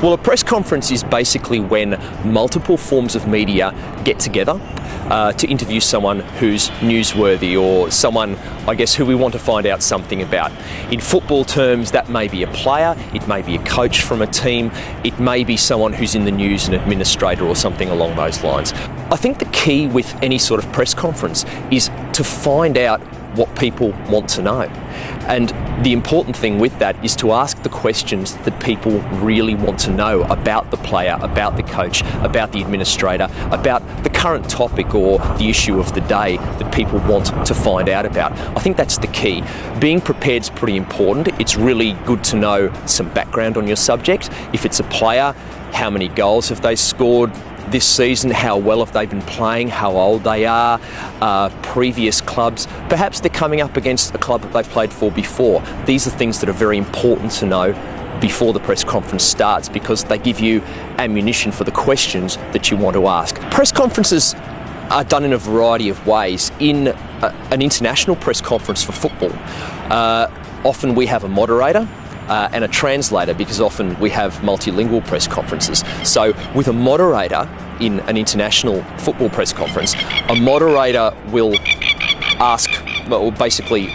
Well, a press conference is basically when multiple forms of media get together to interview someone who's newsworthy or someone, I guess, who we want to find out something about. In football terms, that may be a player, it may be a coach from a team, it may be someone who's in the news, an administrator or something along those lines. I think the key with any sort of press conference is to find out what people want to know. And the important thing with that is to ask the questions that people really want to know about the player, about the coach, about the administrator, about the current topic or the issue of the day that people want to find out about. I think that's the key. Being prepared is pretty important. It's really good to know some background on your subject. If it's a player, how many goals have they scored this season, how well have they been playing, how old they are, previous clubs. Perhaps they're coming up against a club that they've played for before. These are things that are very important to know before the press conference starts because they give you ammunition for the questions that you want to ask. Press conferences are done in a variety of ways. In an international press conference for football, often we have a moderator and a translator because often we have multilingual press conferences. So with a moderator in an international football press conference, a moderator will basically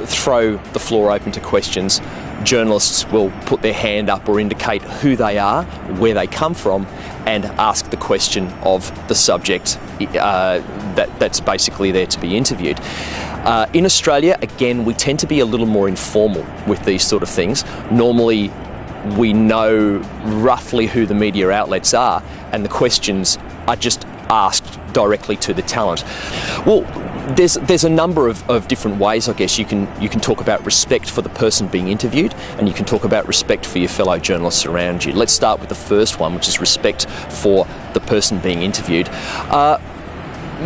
throw the floor open to questions. Journalists will put their hand up or indicate who they are, where they come from, and ask the question of the subject that's basically there to be interviewed. In Australia, again, we tend to be a little more informal with these sort of things. Normally, we know roughly who the media outlets are, and the questions are just asked directly to the talent. Well, there's a number of different ways, I guess. You can talk about respect for the person being interviewed, and you can talk about respect for your fellow journalists around you. Let's start with the first one, which is respect for the person being interviewed.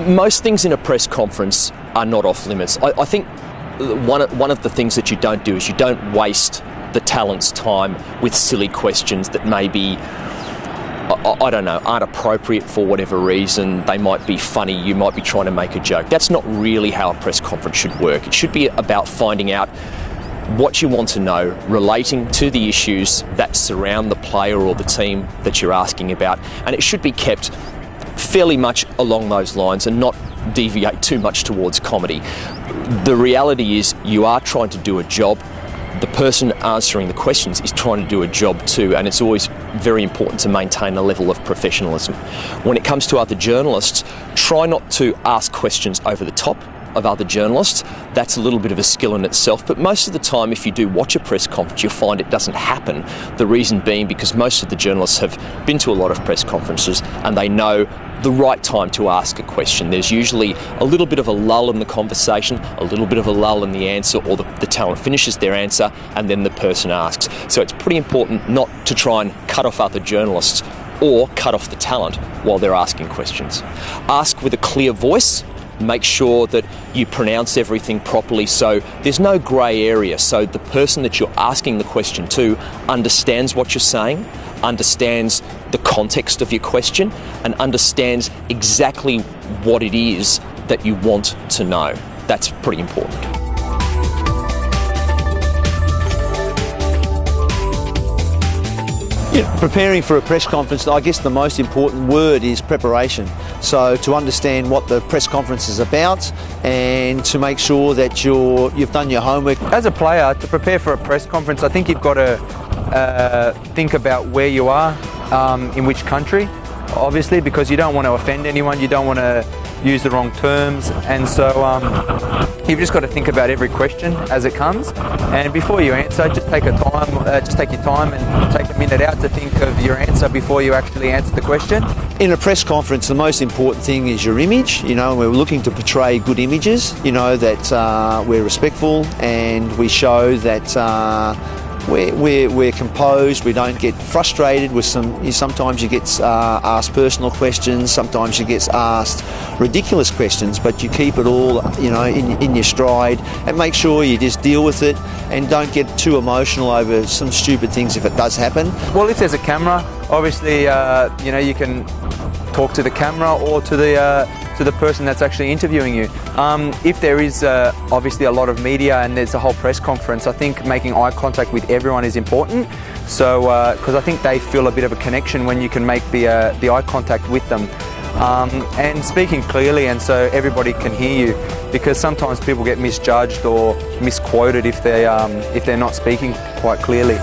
Most things in a press conference are not off limits. I think one of the things that you don't do is you don't waste the talent's time with silly questions that maybe, I don't know, aren't appropriate for whatever reason. They might be funny, you might be trying to make a joke. That's not really how a press conference should work. It should be about finding out what you want to know relating to the issues that surround the player or the team that you're asking about, and it should be kept fairly much along those lines and not deviate too much towards comedy. The reality is you are trying to do a job. The person answering the questions is trying to do a job too, and it's always very important to maintain a level of professionalism. When it comes to other journalists, try not to ask questions over the top of other journalists. That's a little bit of a skill in itself, but most of the time if you do watch a press conference you'll find it doesn't happen. The reason being because most of the journalists have been to a lot of press conferences and they know the right time to ask a question. There's usually a little bit of a lull in the conversation, a little bit of a lull in the answer, or the talent finishes their answer and then the person asks. So it's pretty important not to try and cut off other journalists or cut off the talent while they're asking questions. Ask with a clear voice. Make sure that you pronounce everything properly so there's no grey area, so the person that you're asking the question to understands what you're saying, understands the context of your question, and understands exactly what it is that you want to know. That's pretty important. Preparing for a press conference, I guess the most important word is preparation. So to understand what the press conference is about and to make sure that you've done your homework. As a player, to prepare for a press conference, I think you've got to think about where you are, in which country, obviously, because you don't want to offend anyone, you don't want to use the wrong terms, and so you've just got to think about every question as it comes, and before you answer, just take your time and take a minute out to think of your answer before you actually answer the question. In a press conference, the most important thing is your image. We're looking to portray good images, that we're respectful and we show that we're composed, we don't get frustrated with sometimes you get asked personal questions, sometimes you get asked ridiculous questions, but you keep it all in your stride and make sure you just deal with it and don't get too emotional over some stupid things if it does happen. Well, if there's a camera, obviously you can talk to the camera or to the to the person that's actually interviewing you. If there is obviously a lot of media and there's a whole press conference, I think making eye contact with everyone is important. So, because I think they feel a bit of a connection when you can make the eye contact with them. And speaking clearly, and so everybody can hear you, because sometimes people get misjudged or misquoted if they're not speaking quite clearly.